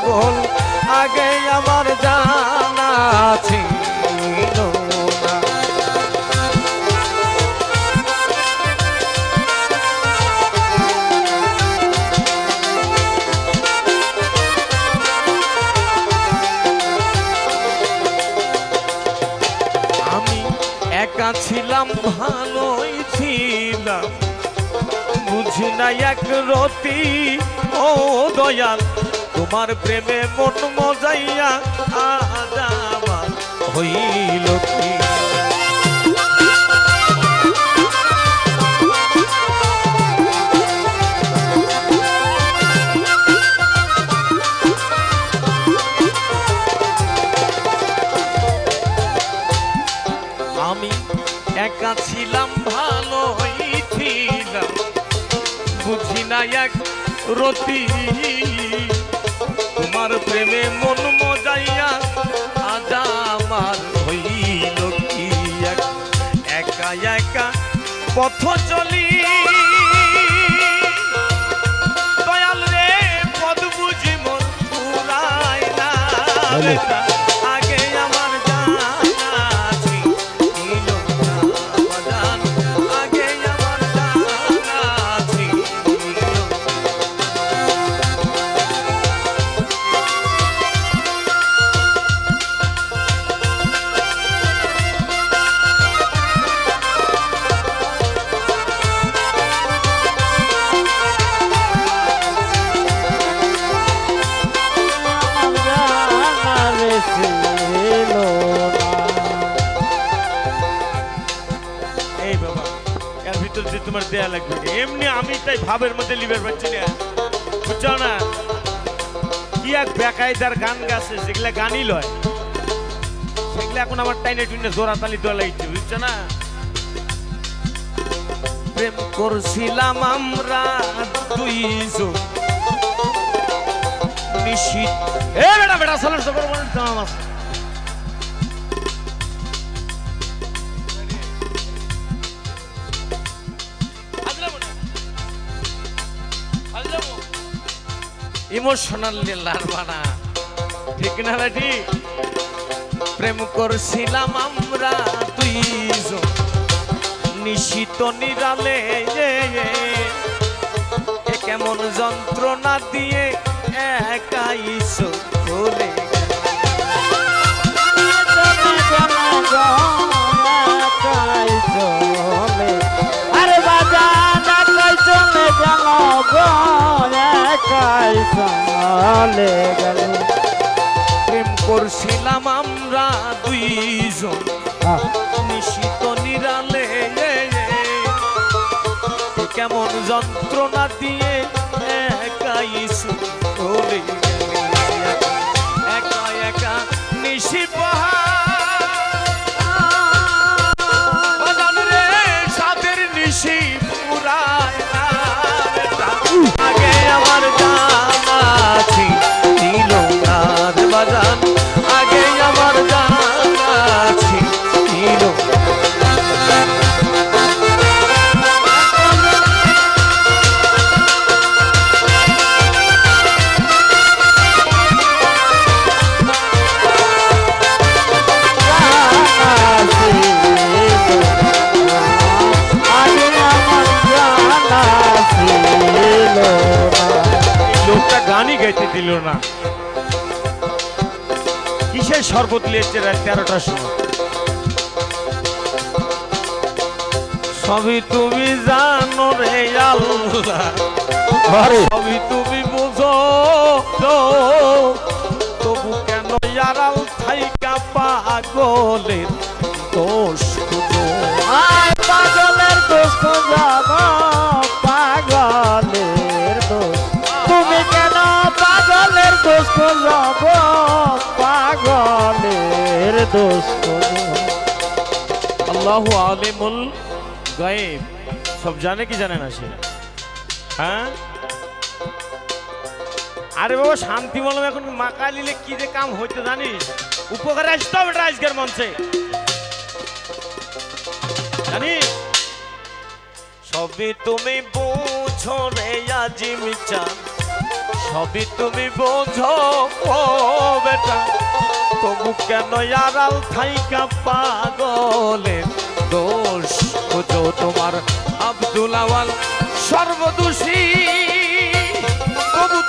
পাগল আগে আমার জানা ছিল না। আমি একা ছিলাম ভালোই ছিলাম বুঝি না এক রতি ও দয়াল তোমার প্রেমে মন মজাইয়া আজ আমার হইল কি। আমি একা ছিলাম ভালোই ছিলাম বুঝি না এক রতি তোমার প্রেমে মন মজাইয়া আজ আমার হইল কি। একা একা পথ চলি দয়াল রে পদ বুঝি মন পুরায় না আগে আমার জানা ছিল না বাজান আগে আমার জানা ছিল। তোমার দেয়া লাগবে এমনি আমি তাই ভাবের মধ্যে লিবার পাচ্ছি না বুঝছো না কি এক বেকায়দার গান গাছে যেগুলা গানই লয় সেগুলা এখন আমার টাইনে টুইনে জোড়া তালি দেওয়া লাগছে বুঝছো না। প্রেম করছিলাম আমরা দুইজন নিশিত এ বেটা বেটা সালার সবার মনে দাম আছে ইমোশনালি লারবানা ঠিক না বেটি। প্রেম করছিলাম আমরা দুইজন নিশিত নিরালে কেমন যন্ত্রণা দিয়ে একাই চলে আরে বাজান একাই চলে গেল একাই চলে গেল। প্রেম করছিলাম আমরা দুইজন নিশিত নিরালে কেমন যন্ত্রণা দিয়ে একাই চলে একা একা নিশি পাহাড় রে সাদের নিশি পুরায় না আগে আমার জানা ছিল না বাজান আগে আমার জানা ছিল। লোকটা গানই গাইতে দিল না কিসের শরবত লিয়েছে রাত 13টার সময়। সবই তুমি জানো রে আল্লাহ সবই তুমি বুঝো তবু কেন আড়াল থাইকা পাগলের দোষ খুঁজো পাগলের দোষ খুঁজাব পাগলের দোষ তুমি কেন পাগলের দোষ খুঁজাব পাগলের দোষ খুঁজো। আল্লাহু আলিমুল গায়েব সব জানে কি জানে না সে হ্যাঁ। আরে বাবা শান্তি বললাম এখন মাকা নিলে কি যে কাম হইতে জানিস উপকারে আসতে হবে আজকের মঞ্চে জানিস সবই তুমি বুঝো রে আজিম চান সবই তুমি বোঝো ও বেটা, তবু কেন আড়াল থাইকা পাগলের দোষ বুঝো। তোমার আব্দুল আওয়াল সর্বদোষী, তবু